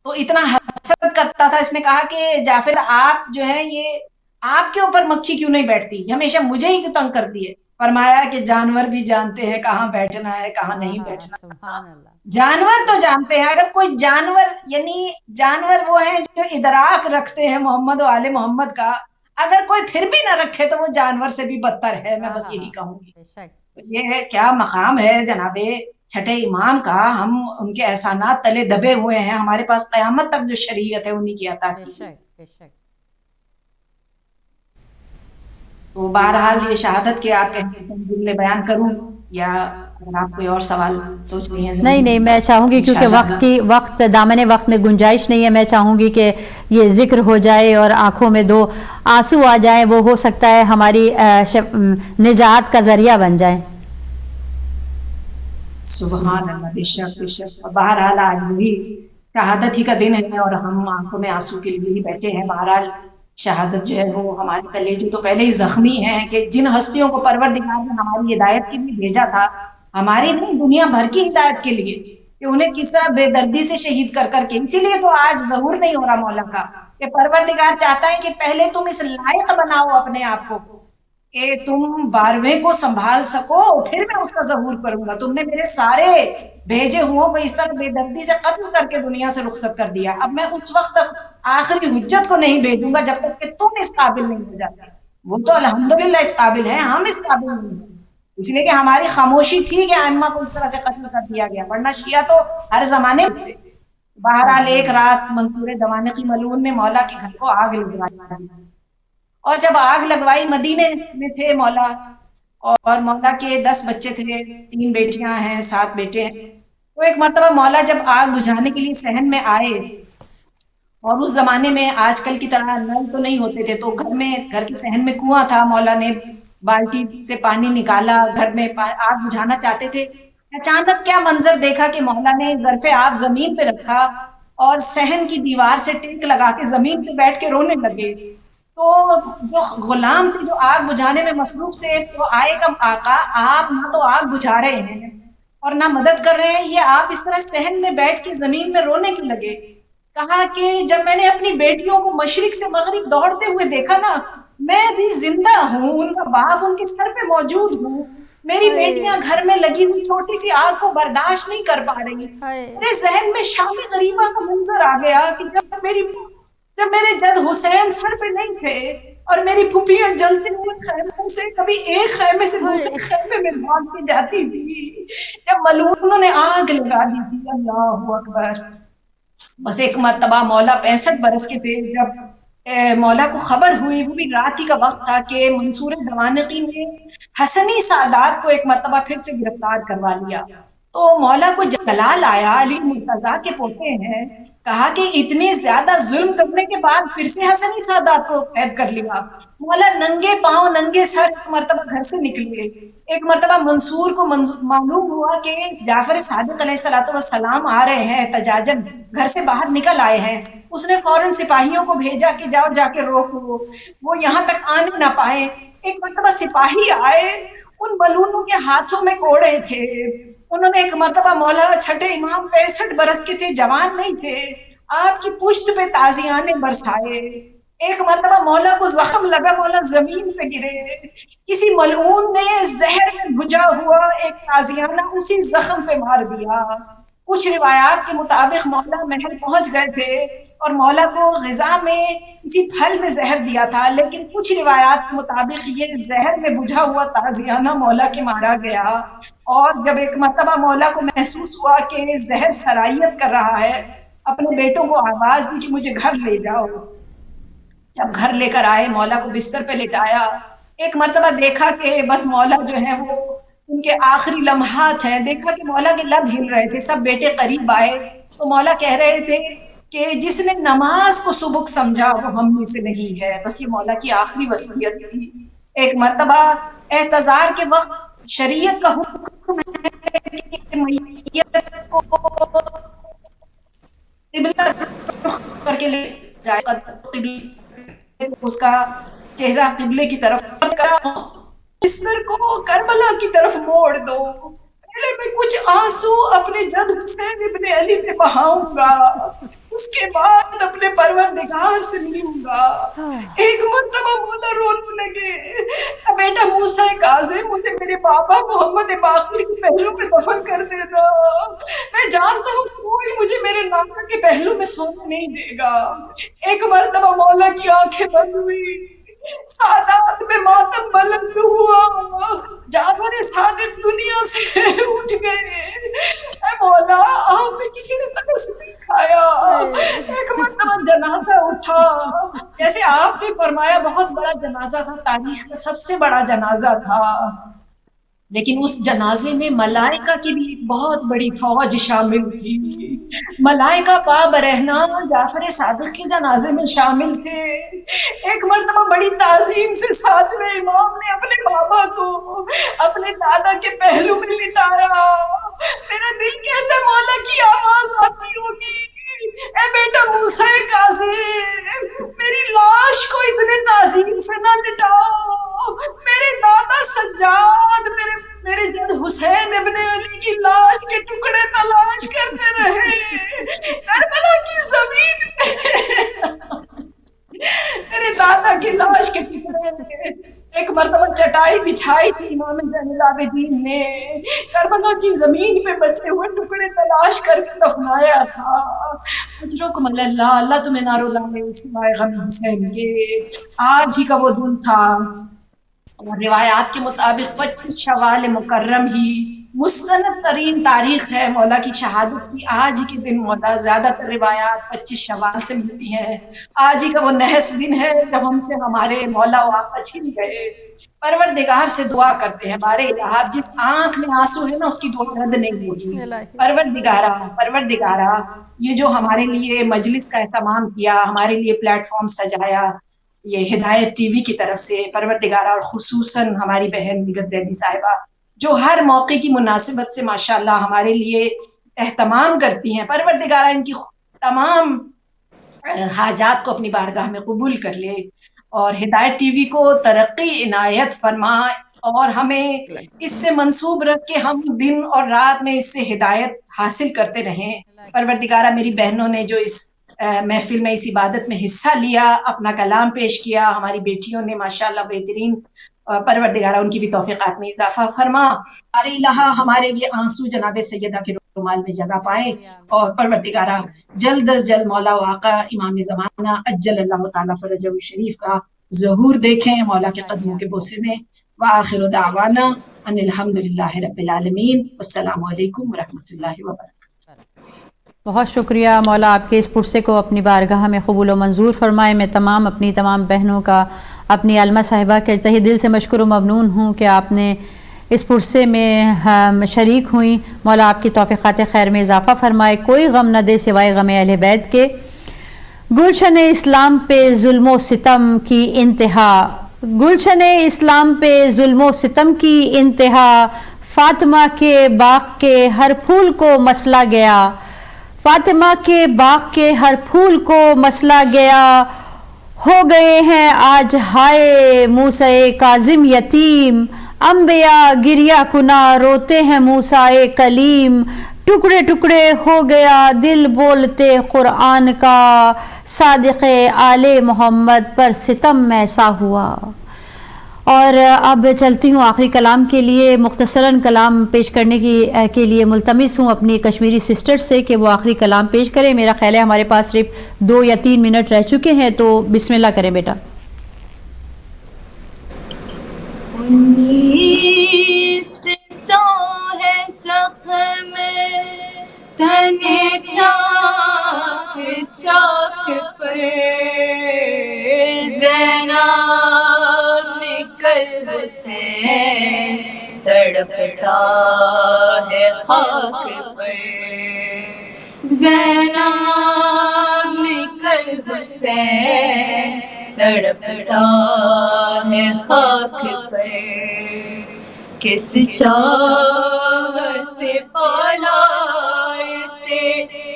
تو اتنا حسد کرتا تھا. اس نے کہا کہ جعفر آپ جو ہے یہ آپ کے اوپر مکھی کیوں نہیں بیٹھتی، ہمیشہ مجھے ہی کیوں تنگ کرتی ہے. فرمایا کہ جانور بھی جانتے ہیں کہاں بیٹھنا ہے کہاں نہیں بیٹھنا. سبحان اللہ. جانور تو جانتے ہیں، اگر کوئی جانور، یعنی جانور وہ ہیں جو ادراک رکھتے ہیں محمد و آل محمد کا، اگر کوئی پھر بھی نہ رکھے تو وہ جانور سے بھی بدتر ہے، میں بس یہی کہوں گی. بے شک. یہ کیا مقام ہے جناب چھٹے امام کا، ہم ان کے احسانات تلے دبے ہوئے ہیں، ہمارے پاس قیامت تک جو شریعت ہے انہی کی عطا بے کی. شک بے شک. تو بہرحال یہ شہادت کے آپ جملے بیان کروں یا اگر آپ کوئی اور سوال سوچتی ہیں؟ نہیں میں چاہوں گی کیونکہ وقت دامن وقت میں گنجائش نہیں ہے، میں چاہوں گی کہ یہ ذکر ہو جائے اور آنکھوں میں دو آنسو آ جائیں، وہ ہو سکتا ہے ہماری نجات کا ذریعہ بن جائیں. سبحان اللہ. بے شک بے شک. بہرحال آج وہی شہادت ہی کا دن ہے اور ہم آنکھوں میں آنسو کے لیے ہی بیٹھے ہیں. بہرحال شہادت جو ہے وہ ہمارے کلیجے تو پہلے ہی زخمی ہیں کہ جن ہستیوں کو پروردگار نے ہماری ہدایت کے لیے بھیجا تھا، ہماری نہیں دنیا بھر کی ہدایت کے لیے، کہ انہیں کس طرح بے دردی سے شہید کر کر کے. اسی لیے تو آج ظہور نہیں ہو رہا مولا کا کہ پروردگار چاہتا ہے کہ پہلے تم اس لائق بناؤ اپنے آپ کو کہ تم 12ویں کو سنبھال سکو، پھر میں اس کا ظہور کروں گا. تم نے میرے سارے بھیجے ہوں کو اس طرح بے دردی سے قتل کر کے دنیا سے رخصت کر دیا، اب میں اس وقت تک آخری حجت کو نہیں بھیجوں گا جب تک کہ تم اس قابل نہیں ہو جاتے. وہ تو الحمدللہ اس قابل ہیں، ہم اس قابل نہیں ہیں، اس لیے کہ ہماری خاموشی تھی کہ ائمہ کو اس طرح سے قتل کر دیا گیا، ورنہ شیعہ تو ہر زمانے میں تھے. بہرحال ایک رات منصور دوانقی ملعون نے مولا کے گھر کو آگ لگوائی، اور جب آگ لگوائی مدینے میں تھے مولا، اور مولا کے 10 بچے تھے، 3 بیٹیاں ہیں، 7 بیٹے ہیں. تو ایک مرتبہ مولا جب آگ بجھانے کے لیے صحن میں آئے، اور اس زمانے میں آج کل کی طرح نل تو نہیں ہوتے تھے، تو گھر کے صحن میں کنواں تھا، مولا نے بالٹی سے پانی نکالا، گھر میں آگ بجھانا چاہتے تھے. اچانک کیا منظر دیکھا کہ مولا نے ظرف آب زمین پہ رکھا اور صحن کی دیوار سے ٹیک لگا کے زمین پہ بیٹھ کے رونے لگے. تو جو غلام تھے جو آگ بجھانے میں مصروف تھے، تو آئے کم آقا آپ نہ تو آگ بجھا رہے ہیں اور نہ مدد کر رہے ہیں، یہ آپ اس طرح صحن میں بیٹھ کے زمین میں رونے کیوں لگے؟ کہا کہ جب میں نے اپنی بیٹیوں کو مشرق سے مغرب دوڑتے ہوئے دیکھا نا، میں بھی زندہ ہوں، ان کا باپ ان کے سر پہ موجود ہوں، میری بیٹیاں گھر میں لگی ہوئی چھوٹی سی آگ کو برداشت نہیں کر پا رہی. میرے ذہن میں شام غریبہ کا منظر آ گیا کہ جب میرے جد حسین سر پہ نہیں تھے اور میری پھوپھیاں جلتے ہوئے خیموں سے کبھی ایک خیمے سے دوسرے خیمے میں بھاگ کے جاتی تھی، جب ملعونوں نے آگ لگا دی تھی. اللہ اکبر. بس ایک مرتبہ مولا 65 برس کے تھے، جب مولا کو خبر ہوئی، وہ بھی رات ہی کا وقت تھا، کہ منصور دوانقی نے حسنی سادات کو ایک مرتبہ پھر سے گرفتار کروا لیا. تو مولا کو جلال آیا، علی مرتضیٰ کے پوتے ہیں، کہا کہ اتنے زیادہ ظلم کرنے کے بعد پھر سے حسنی سادات کو قید کر لیا. مولا ننگے پاؤں ننگے سر ایک مرتبہ گھر سے نکلے. ایک مرتبہ منصور کو معلوم ہوا کہ جعفر صادق علیہ السلام آ رہے ہیں تجاجن، گھر سے باہر نکل آئے ہیں. اس نے فوراً سپاہیوں کو بھیجا کہ جاؤ جا کے روکو، وہ یہاں تک آنے نہ پائے. ایک مرتبہ سپاہی آئے، ان ملونوں کے ہاتھوں میں کوڑے تھے. انہوں نے ایک مرتبہ مولا چھٹے امام 65 برس کے تھے، جوان نہیں تھے، آپ کی پشت پہ تازیانے برسائے. ایک مرتبہ مولا کو زخم لگا، مولا زمین پہ گرے. کسی ملعون نے زہر میں بھجا ہوا ایک تازیانہ اسی زخم پہ مار دیا. کچھ روایات کے مطابق مولا محل پہنچ گئے تھے اور مولا کو غذا میں کسی پھل میں زہر دیا تھا، لیکن کچھ روایات کے مطابق یہ زہر میں بجھا ہوا تازیانہ مولا کے مارا گیا. اور جب ایک مرتبہ مولا کو محسوس ہوا کہ زہر سرائیت کر رہا ہے، اپنے بیٹوں کو آواز دی کہ مجھے گھر لے جاؤ. جب گھر لے کر آئے، مولا کو بستر پہ لٹایا. ایک مرتبہ دیکھا کہ بس مولا جو ہے وہ ان کے آخری لمحات ہیں. دیکھا کہ مولا کے لب ہل رہے تھے. سب بیٹے قریب آئے تو مولا کہہ رہے تھے کہ جس نے نماز کو سبک سمجھا وہ ہم میں سے نہیں ہے. بس یہ مولا کی آخری وصیت تھی. ایک مرتبہ احتضار کے وقت شریعت کا حکم ہے کہ میت کو قبلہ رخ کر کے لے جائے، اس کا چہرہ قبلے کی طرف بستر کو کربلا کی طرف موڑ دو. پہلے میں کچھ آنسو اپنے جد حسین ابن علی پہ بہاؤں گا، اس کے بعد اپنے پروردگار سے ملوں گا. ایک مرتبہ مولا رونے لگے، بیٹا موسیٰ کاظم مجھے میرے بابا محمد باقر کے پہلو پہ دفن کر دے گا. میں جانتا ہوں کوئی مجھے میرے نانا کے پہلو میں سونے نہیں دے گا. ایک مرتبہ مولا کی آنکھیں بند ہوئی، سادات میں ماتم بلند ہوا، جعفر صادق دنیا سے اٹھ گئے. اے مولا آپ میں کسی نے ترس نہیں کھایا. ایک مرتبہ جنازہ اٹھا، جیسے آپ نے فرمایا بہت بڑا جنازہ تھا، تاریخ کا سب سے بڑا جنازہ تھا، لیکن اس جنازے میں ملائکہ کی بھی ایک بہت بڑی فوج شامل تھی. ملائکہ پا برہنہ جعفر صادق کے جنازے میں شامل تھے. ایک مرتبہ بڑی تعظیم سے 7ویں امام نے اپنے بابا کو اپنے دادا کے پہلو میں لٹایا. میرا دل کہتا ہے مولا کی آواز آتی ہوگی، اے بیٹا موسیٰ کاظم میری لاش کو اتنے تعظیم سے نہ لٹاؤ. میرے دادا سجاد میرے جد حسین ابن علی کی لاش کے ٹکڑے تلاش کرتے رہے کربلا کی زمین پہ. میرے دادا کی لاش کے ٹکڑے. ایک مرتبہ چٹائی بچھائی تھی امام زین العابدین نے، کربلا کی زمین پہ بچے ہوئے ٹکڑے تلاش کر کے دفنایا تھا. اجرکم اللہ، اللہ تمہیں نہ رلائے سوائے غم حسین کے. آج ہی کا وہ دن تھا اور روایات کے مطابق 25 شوال مکرم ہی مستند ترین تاریخ ہے مولا کی شہادت کی. آج ہی کے دن مولا زیادہ تر روایات 25 شوال سے ملتی ہیں. آج ہی کا وہ نحس دن ہے جب ہم سے ہمارے مولا و آقا چھن گئے. پروردگار سے دعا کرتے ہیں بارے الہ، جس آنکھ میں آنسو ہے نا اس کی دعا رد نہیں ہوگی. پروردگارہ یہ جو ہمارے لیے مجلس کا اہتمام کیا، ہمارے لیے پلیٹ فارم سجایا، یہ ہدایت ٹی وی کی طرف سے پروردگارہ، اور خصوصاً ہماری بہن نگہت زیدی صاحبہ جو ہر موقع کی مناسبت سے ماشاءاللہ ہمارے لیے اہتمام کرتی ہیں، پروردگارہ ان کی تمام حاجات کو اپنی بارگاہ میں قبول کر لے اور ہدایت ٹی وی کو ترقی عنایت فرما اور ہمیں اس سے منسوب رکھ کے ہم دن اور رات میں اس سے ہدایت حاصل کرتے رہیں. پروردگارہ میری بہنوں نے جو اس محفل میں اس عبادت میں حصہ لیا، اپنا کلام پیش کیا، ہماری بیٹیوں نے ماشاءاللہ بہترین، پروردگارہ ان کی بھی توفیقات میں اضافہ فرما. ارے الہ ہمارے یہ آنسو جناب سیدہ کے رومال میں جگہ پائے اور پروردگارہ جلد از جلد مولا و آقا امام زمانہ عجل اللہ تعالیٰ فرجہ شریف کا ظہور دیکھیں مولا کے قدموں کے بوسے میں. وآخر دعوانا ان الحمدللہ رب العالمین، والسلام علیکم ورحمۃ اللہ وبرکاتہ. بہت شکریہ مولا، آپ کے اس پرسے کو اپنی بارگاہ میں قبول و منظور فرمائے. میں اپنی تمام بہنوں کا، اپنی علمہ صاحبہ کے تہہ دل سے مشکور و ممنون ہوں کہ آپ نے اس پرسے میں شریک ہوئیں۔ مولا آپ کی توفیقات خیر میں اضافہ فرمائے، کوئی غم نہ دے سوائے غم اہل بیت کے۔ گلشن اسلام پہ ظلم و ستم کی انتہا، گلشن اسلام پہ ظلم و ستم کی انتہا، فاطمہ کے باغ کے ہر پھول کو مسلا گیا، فاطمہ کے باغ کے ہر پھول کو مسلا گیا، ہو گئے ہیں آج ہائے موسیٰ کاظم یتیم، انبیاء گریہ کنا روتے ہیں موسیٰ کلیم، ٹکڑے ٹکڑے ہو گیا دل بولتے قرآن کا، صادق آل محمد پر ستم ایسا ہوا۔ اور اب چلتی ہوں آخری کلام کے لیے، مختصراً کلام پیش کرنے کے لیے ملتمس ہوں اپنی کشمیری سسٹر سے کہ وہ آخری کلام پیش کریں۔ میرا خیال ہے ہمارے پاس صرف 2 یا 3 منٹ رہ چکے ہیں، تو بسم اللہ کریں بیٹا۔ 1900 ہے زخم تن چاک چاک پر، زینب نکل حسین تڑپتا ہے خاک پر، زینب نکل حسین تڑپتا ہے خاک پر، کس چاہ سے پالا اسے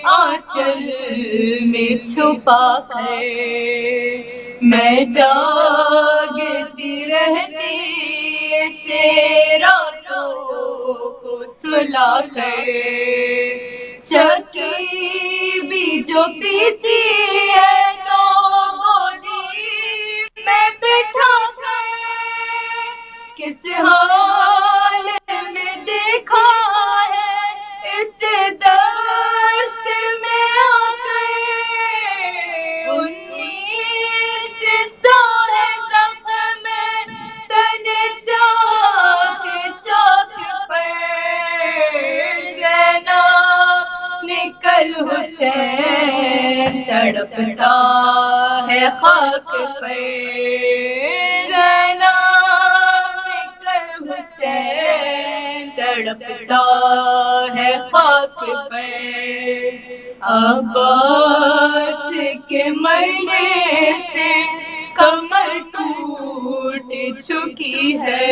آنچل میں چھپا کر، میں جاگتی رہتی اسے راتوں کو سلا کر، چکی بھی جو پیسی ہے تو گودی میں بٹھا کر، کس حال میں دیکھا ہے اس دشت میں آ کر، 1900 ہے زخم تن چاک چاک پر، زینب نکل حسین تڑپتا ہے خاک پر، زینب حسین تڑپتا ہے خاک پر، عباس کے مرنے سے کمر ٹوٹ چکی ہے،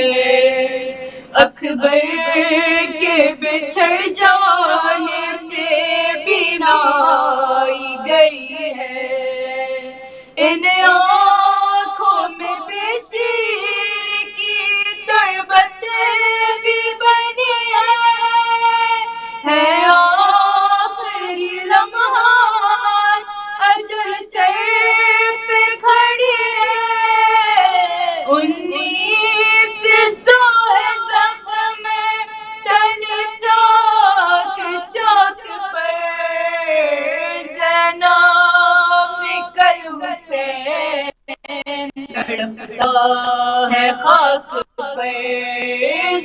اکبر کے بچھڑ جانے سے بینائی گئی ہے، ان آنکھوں میں بشیر کی تربت بھی بنی ہے آخری لمحات اجل سر پہ کھڑی ہے، 1900 ہے زخم تن چاک چاک پر، زینب نکل حسین تڑپتا ہے خاک پر،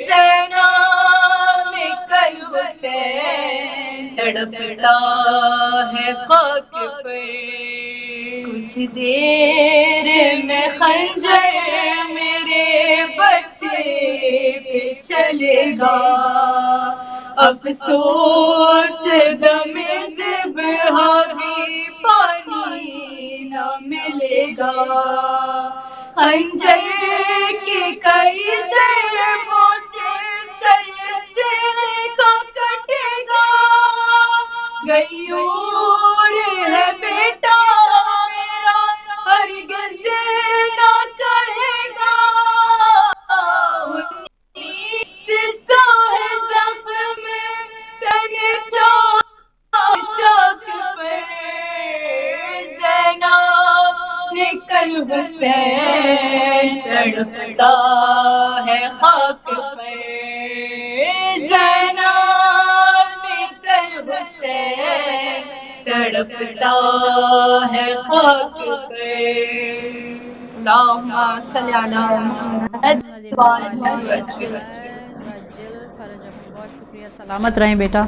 زینب نکل حسین تڑپتا ہے خاک پر، کچھ دیر میں خنجر میرے بچے پہ چلے گا، افسوس دم ذبح بھی پانی نہ ملے گا، خنجر کی کئی ضربوں سے سر کا کٹے گا، غیور ہے بیٹا میرا ہرگز نہ کہے گا، 1900 ہے زخم تن چاک چاک پر، زینب نکل حسین تڑپتا ہے خاک پر، زینب نکل حسین تڑپتا ہے خاک پر، اللہم صلی علی محمد بہت شکریہ، سلامت رہیں بیٹا۔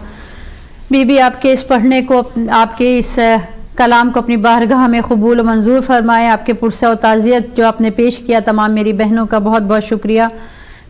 بی بی آپ کے اس پڑھنے کو، آپ کے اس کلام کو اپنی بارگاہ میں قبول و منظور فرمائے، آپ کے پرسہ و تعزیت جو آپ نے پیش کیا، تمام میری بہنوں کا بہت بہت شکریہ۔